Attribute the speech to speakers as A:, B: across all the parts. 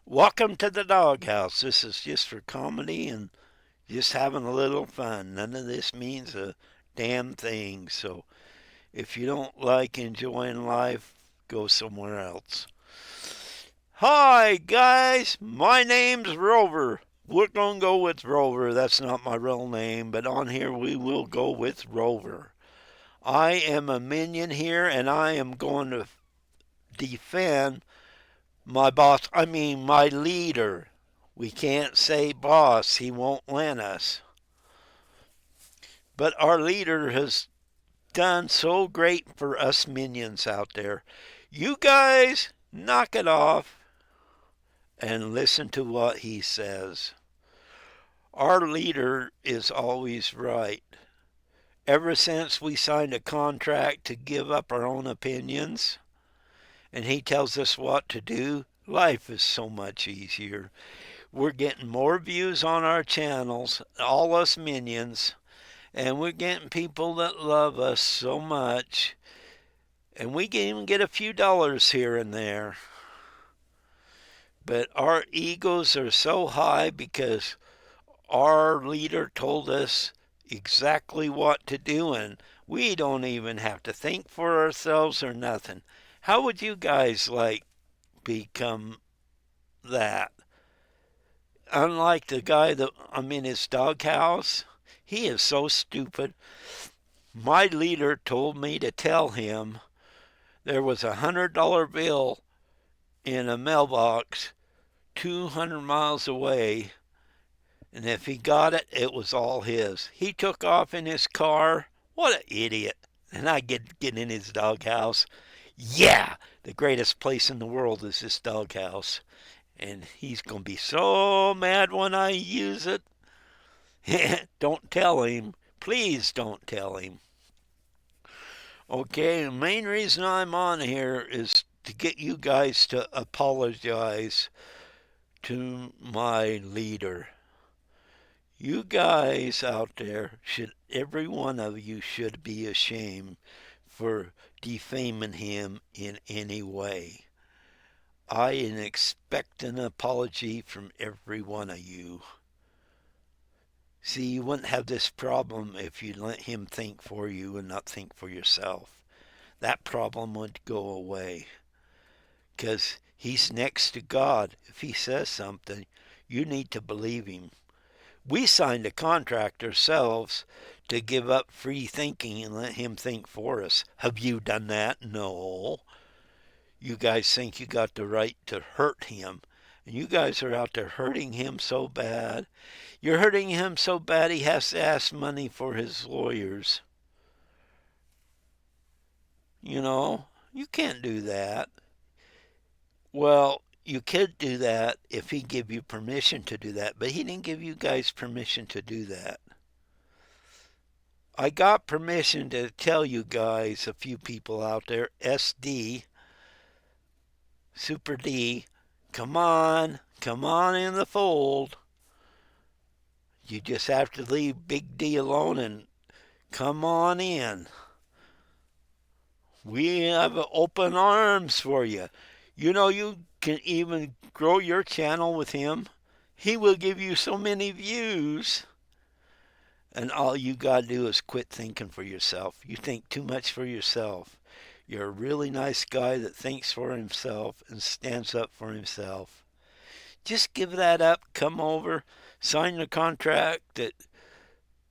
A: Welcome to the doghouse. This is just for comedy and just having a little fun. None of this means a damn thing. So if you don't like enjoying life, go somewhere else. Hi, guys. My name's Rover. We're going to go with Rover. That's not my real name, but on here we will go with Rover. I am a minion here, and I am going to defend my boss, my leader. We can't say boss, he won't let us. But our leader has done so great for us minions out there. You guys, knock it off and listen to what he says. Our leader is always right. Ever since we signed a contract to give up our own opinions and he tells us what to do, life is so much easier. We're getting more views on our channels, all us minions, and we're getting people that love us so much, and we can even get a few dollars here and there. But our egos are so high because our leader told us exactly what to do, and we don't even have to think for ourselves or nothing. How would you guys like become that? Unlike the guy that I'm in his doghouse, he is so stupid. My leader told me to tell him there was $100 bill in a mailbox 200 miles away, and if he got it, it was all his. He took off in his car. What an idiot. And I get in his doghouse. Yeah, the greatest place in the world is this doghouse. And he's going to be so mad when I use it. Don't tell him. Please don't tell him. Okay, the main reason I'm on here is to get you guys to apologize to my leader. You guys out there every one of you should be ashamed for defaming him in any way. I expect an apology from every one of you. See, you wouldn't have this problem if you let him think for you and not think for yourself. That problem would go away. Because he's next to God. If he says something, you need to believe him. We signed a contract ourselves to give up free thinking and let him think for us. Have you done that? No. You guys think you got the right to hurt him. And you guys are out there hurting him so bad. You're hurting him so bad he has to ask money for his lawyers. You know, you can't do that. Well, you could do that if he gave you permission to do that, but he didn't give you guys permission to do that. I got permission to tell you guys, a few people out there, SD, Super D, come on in the fold. You just have to leave Big D alone and come on in. We have open arms for you. You know, you can even grow your channel with him. He will give you so many views. And all you got to do is quit thinking for yourself. You think too much for yourself. You're a really nice guy that thinks for himself and stands up for himself. Just give that up. Come over. Sign the contract that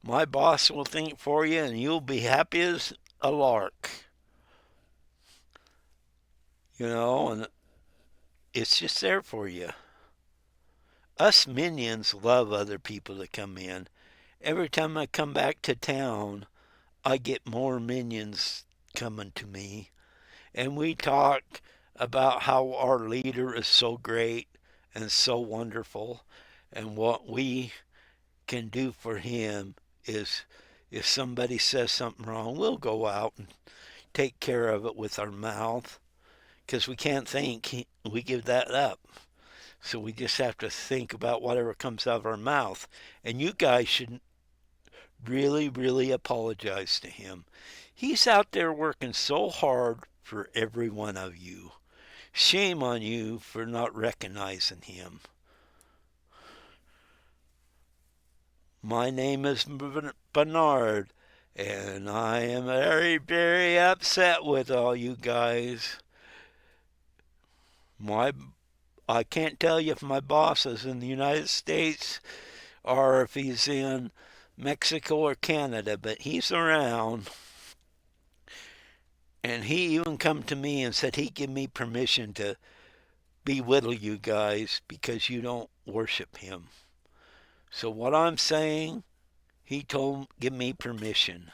A: my boss will think for you, and you'll be happy as a lark. You know, and it's just there for you. Us minions love other people to come in. Every time I come back to town, I get more minions coming to me. And we talk about how our leader is so great and so wonderful. And what we can do for him is if somebody says something wrong, we'll go out and take care of it with our mouth. Because we can't think, we give that up. So we just have to think about whatever comes out of our mouth. And you guys should really, really apologize to him. He's out there working so hard for every one of you. Shame on you for not recognizing him. My name is Bernard, and I am very, very upset with all you guys. My I can't tell you if my boss is in the United States or if he's in Mexico or Canada, but he's around. And he even come to me and said he'd give me permission to belittle you guys because you don't worship him. So what I'm saying, he told give me permission.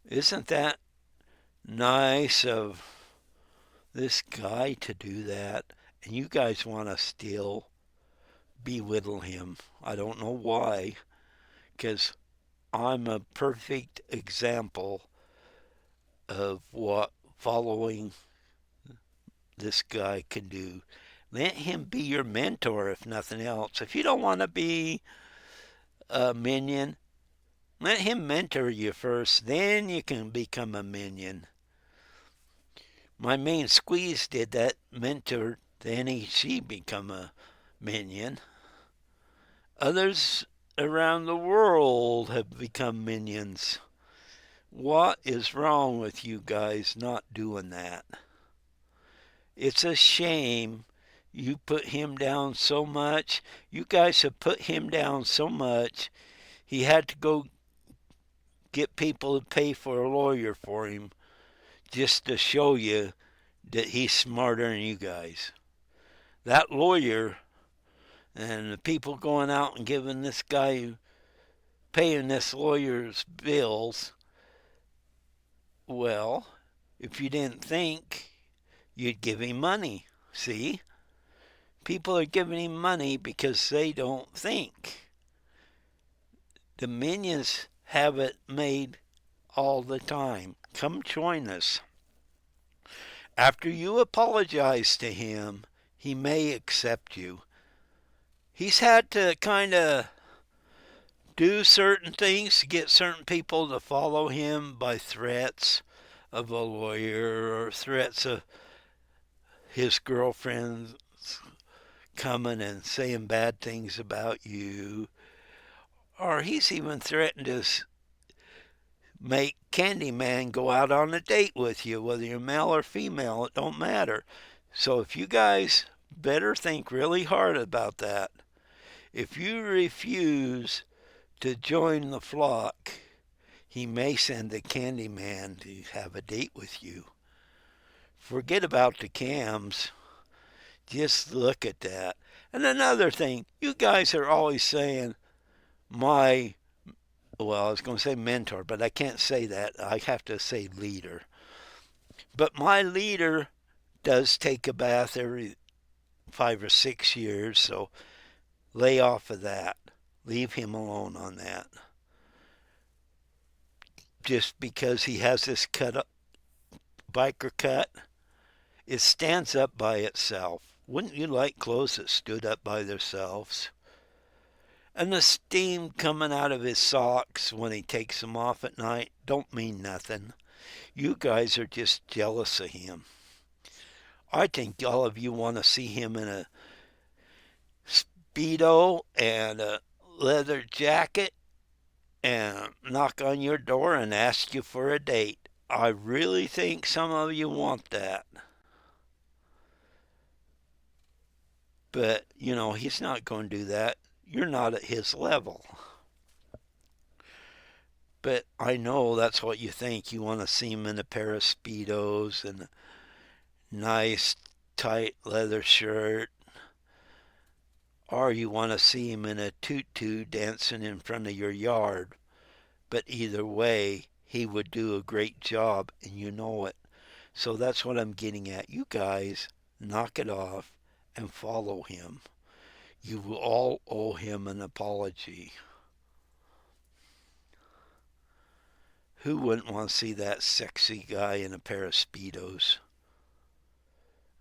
A: Isn't that nice of this guy to do that? And you guys want to still belittle him. I don't know why, because I'm a perfect example of what following this guy can do. Let him be your mentor, if nothing else. If you don't want to be a minion, let him mentor you first, then you can become a minion. My main squeeze did that, mentor, then she become a minion. Others around the world have become minions. What is wrong with you guys not doing that? It's a shame you put him down so much. You guys have put him down so much, he had to go get people to pay for a lawyer for him just to show you that he's smarter than you guys. That lawyer and the people going out and giving this guy, paying this lawyer's bills, well, if you didn't think, you'd give him money. See? People are giving him money because they don't think. The minions have it made all the time. Come join us. After you apologize to him, he may accept you. He's had to kind of do certain things to get certain people to follow him by threats of a lawyer or threats of his girlfriend coming and saying bad things about you. Or he's even threatened to make Candyman go out on a date with you, whether you're male or female, it don't matter. So if you guys better think really hard about that. If you refuse to join the flock, he may send the Candyman to have a date with you. Forget about the cams. Just look at that. And another thing, you guys are always saying, I was going to say mentor, but I can't say that. I have to say leader. But my leader does take a bath every 5 or 6 years, so lay off of that. Leave him alone on that. Just because he has this cut up, biker cut, it stands up by itself. Wouldn't you like clothes that stood up by themselves? And the steam coming out of his socks when he takes them off at night don't mean nothing. You guys are just jealous of him. I think all of you want to see him in a Speedo and a leather jacket and knock on your door and ask you for a date. I really think some of you want that. But, he's not going to do that. You're not at his level. But I know that's what you think. You want to see him in a pair of Speedos and a nice tight leather shirt. Or you want to see him in a tutu dancing in front of your yard. But either way, he would do a great job, and you know it. So that's what I'm getting at. You guys, knock it off and follow him. You will all owe him an apology. Who wouldn't want to see that sexy guy in a pair of Speedos?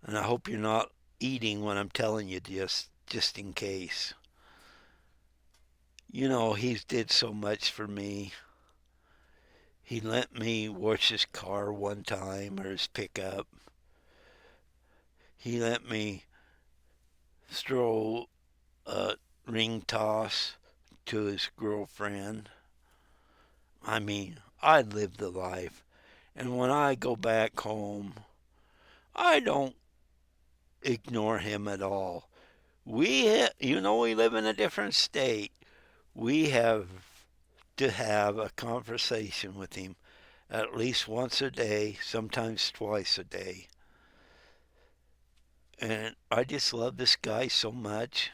A: And I hope you're not eating when I'm telling you just in case. He did so much for me. He let me wash his car one time, or his pickup. He let me throw a ring toss to his girlfriend. I mean, I live the life. And when I go back home, I don't ignore him at all. We live in a different state. We have to have a conversation with him at least once a day, sometimes twice a day. And I just love this guy so much.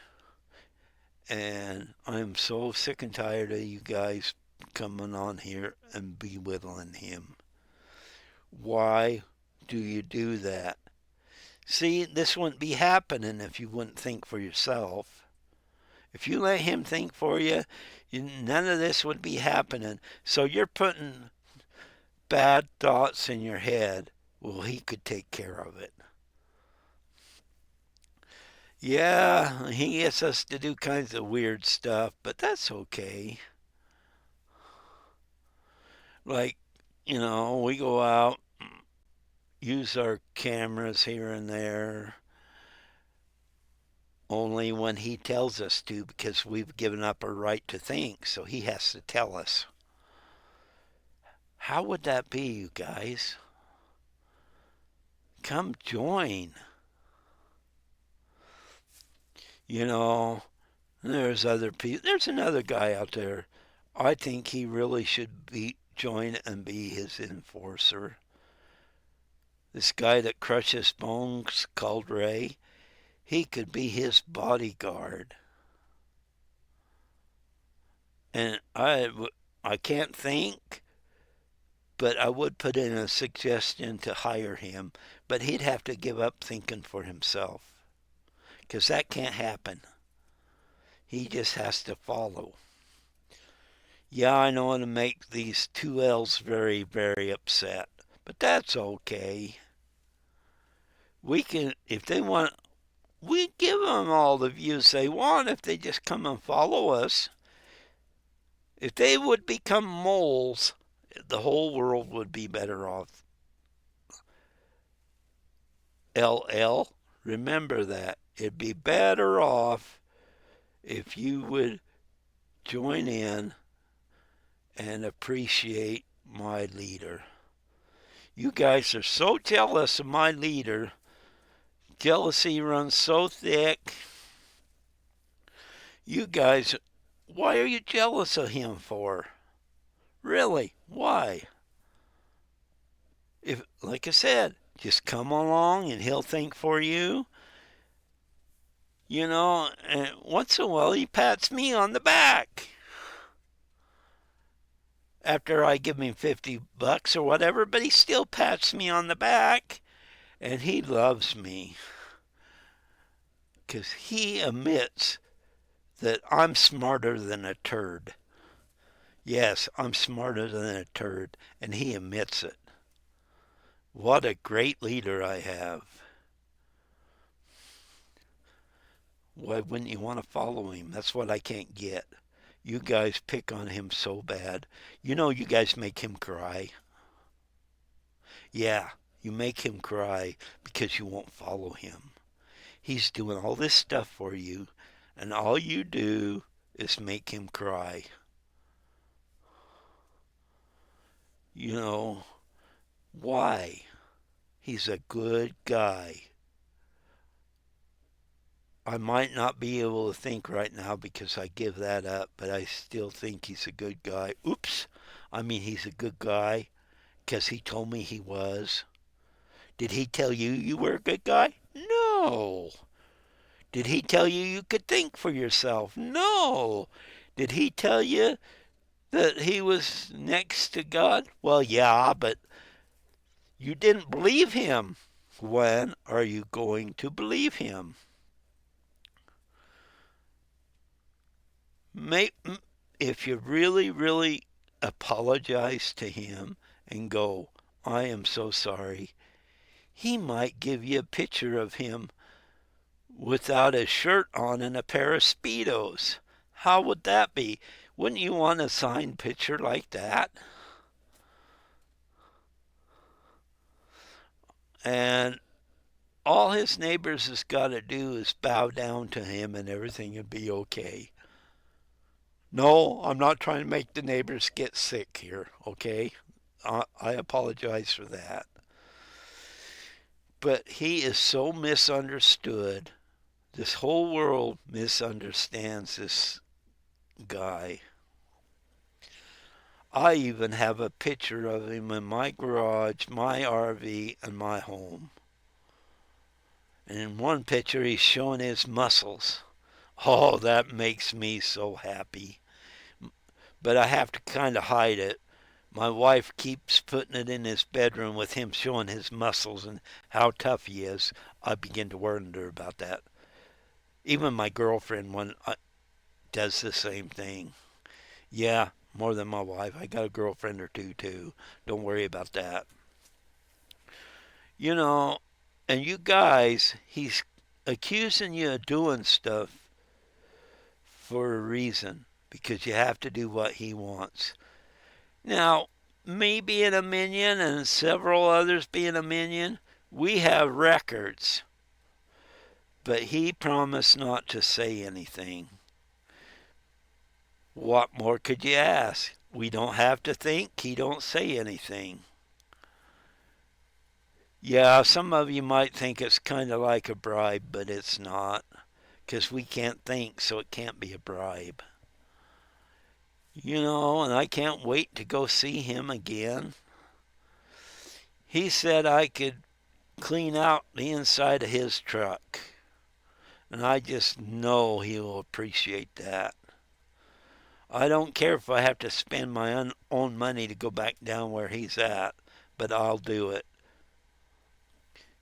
A: And I'm so sick and tired of you guys coming on here and belittling him. Why do you do that? See, this wouldn't be happening if you wouldn't think for yourself. If you let him think for you, none of this would be happening. So you're putting bad thoughts in your head. Well, he could take care of it. Yeah, he gets us to do kinds of weird stuff, but that's okay. Like, we go out, use our cameras here and there, only when he tells us to, because we've given up our right to think, so he has to tell us. How would that be, you guys? Come join. There's other people. There's another guy out there. I think he really should join and be his enforcer. This guy that crushes bones called Ray, he could be his bodyguard. And I can't think, but I would put in a suggestion to hire him, but he'd have to give up thinking for himself, because that can't happen. He just has to follow. Yeah, I know it'll make these two L's very, very upset, but that's okay. We can, if they want, we give them all the views they want if they just come and follow us. If they would become moles, the whole world would be better off. LL, remember that. It'd be better off if you would join in and appreciate my leader. You guys are so jealous of my leader. Jealousy runs so thick. You guys, why are you jealous of him for? Really, why? If, like I said, just come along and he'll think for you. And once in a while he pats me on the back. After I give him $50 or whatever, but he still pats me on the back. And he loves me. Because he admits that I'm smarter than a turd. Yes, I'm smarter than a turd, and he admits it. What a great leader I have. Why wouldn't you want to follow him? That's what I can't get. You guys pick on him so bad. You guys make him cry. Yeah, you make him cry because you won't follow him. He's doing all this stuff for you, and all you do is make him cry. Why? He's a good guy. I might not be able to think right now because I give that up, but I still think he's a good guy. Oops. He's a good guy because he told me he was. Did he tell you you were a good guy? No. Did he tell you you could think for yourself? No. Did he tell you that he was next to God? Well, yeah, but you didn't believe him. When are you going to believe him? If you really, really apologize to him and go, I am so sorry, he might give you a picture of him without a shirt on and a pair of Speedos. How would that be? Wouldn't you want a signed picture like that? And all his neighbors has got to do is bow down to him and everything will be okay. No, I'm not trying to make the neighbors get sick here, okay? I apologize for that. But he is so misunderstood. This whole world misunderstands this guy. I even have a picture of him in my garage, my RV, and my home. And in one picture, he's showing his muscles. Oh, that makes me so happy. But I have to kind of hide it. My wife keeps putting it in his bedroom with him showing his muscles and how tough he is. I begin to wonder about that. Even my girlfriend does the same thing. Yeah, more than my wife. I got a girlfriend or two, too. Don't worry about that. You know, and you guys, he's accusing you of doing stuff for a reason because you have to do what he wants. Now, me being a minion and several others being a minion, we have records, but he promised not to say anything. What more could you ask? We don't have to think, he don't say anything. Yeah, some of you might think it's kind of like a bribe, but it's not, because we can't think, so it can't be a bribe. You know, and I can't wait to go see him again. He said I could clean out the inside of his truck. And I just know he will appreciate that. I don't care if I have to spend my own money to go back down where he's at, but I'll do it.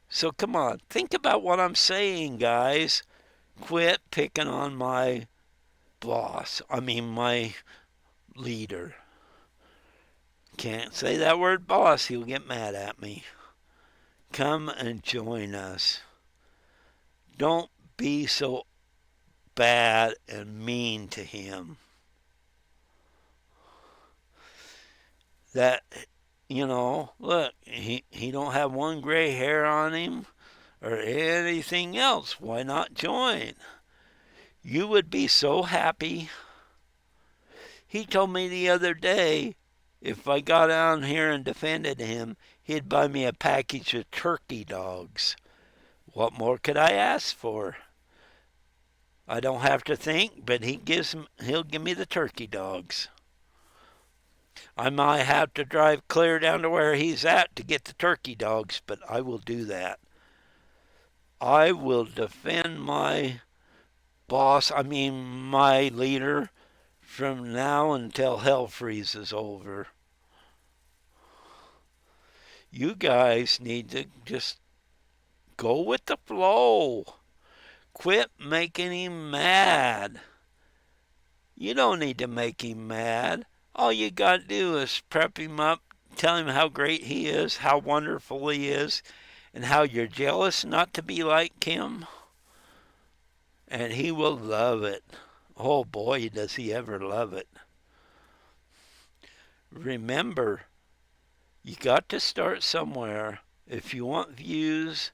A: So come on, think about what I'm saying, guys. Quit picking on my boss. My leader. Can't say that word boss, he'll get mad at me. Come and join us. Don't be so bad and mean to him. That, look, he don't have one gray hair on him or anything else. Why not join? You would be so happy. He told me the other day if I got down here and defended him, he'd buy me a package of turkey dogs. What more could I ask for? I don't have to think, but he'll give me the turkey dogs. I might have to drive clear down to where he's at to get the turkey dogs, but I will do that. I will defend my my leader, from now until hell freezes over. You guys need to just go with the flow. Quit making him mad. You don't need to make him mad. All you got to do is prep him up, tell him how great he is, how wonderful he is, and how you're jealous not to be like him. And he will love it. Oh boy, does he ever love it. Remember, you got to start somewhere. If you want views,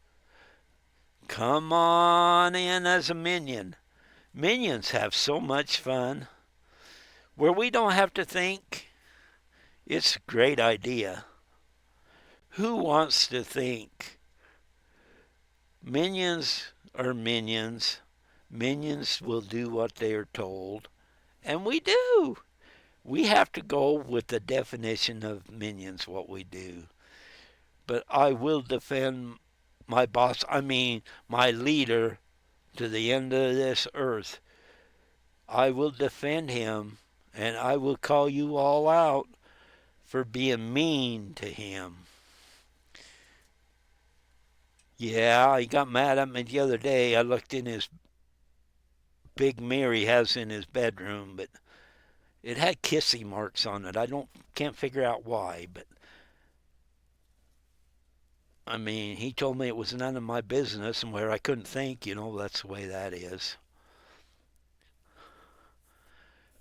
A: come on in as a minion. Minions have so much fun. Where we don't have to think, it's a great idea. Who wants to think? Minions are minions. Minions will do what they are told. And we do. We have to go with the definition of minions, what we do. But I will defend my boss, my leader, to the end of this earth. I will defend him, and I will call you all out for being mean to him. Yeah, he got mad at me the other day. I looked in his big mirror he has in his bedroom, but it had kissy marks on it. Can't figure out why, but he told me it was none of my business, and where I couldn't think, that's the way that is.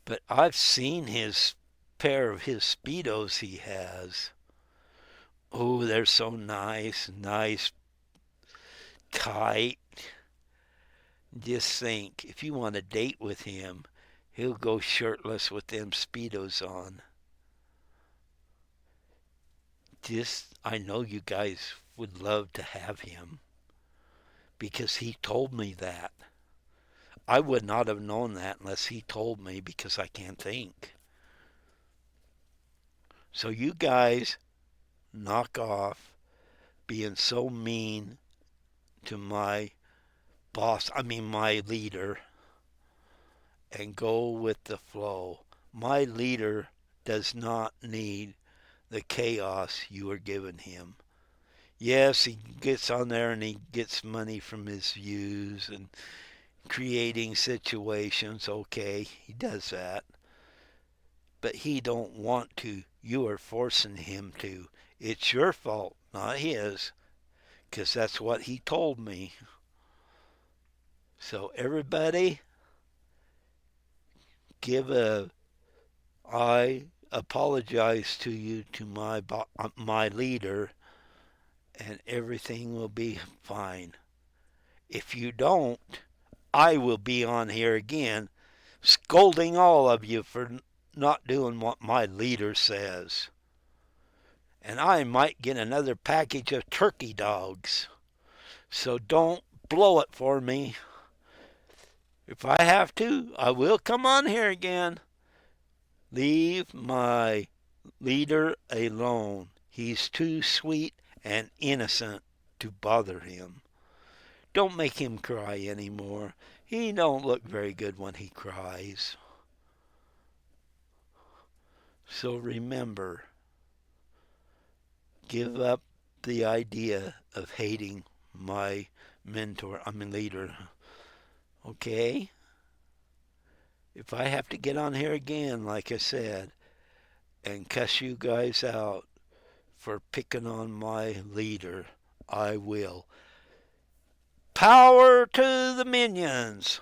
A: But I've seen his pair of his Speedos he has. Oh, they're so nice kite. Just think, if you want to date with him, he'll go shirtless with them Speedos on. I know you guys would love to have him because he told me that. I would not have known that unless he told me because I can't think. So you guys knock off being so mean to my boss, my leader, and go with the flow. My leader does not need the chaos you are giving him. Yes, he gets on there and he gets money from his views and creating situations. Okay, he does that. But he don't want to. You are forcing him to. It's your fault, not his, because that's what he told me. So everybody, I apologize to you, to my leader, and everything will be fine. If you don't, I will be on here again scolding all of you for not doing what my leader says. And I might get another package of turkey dogs. So don't blow it for me. If I have to, I will come on here again. Leave my leader alone. He's too sweet and innocent to bother him. Don't make him cry anymore. He don't look very good when he cries. So remember, give up the idea of hating my leader. Okay? If I have to get on here again, like I said, and cuss you guys out for picking on my leader, I will. Power to the Minions!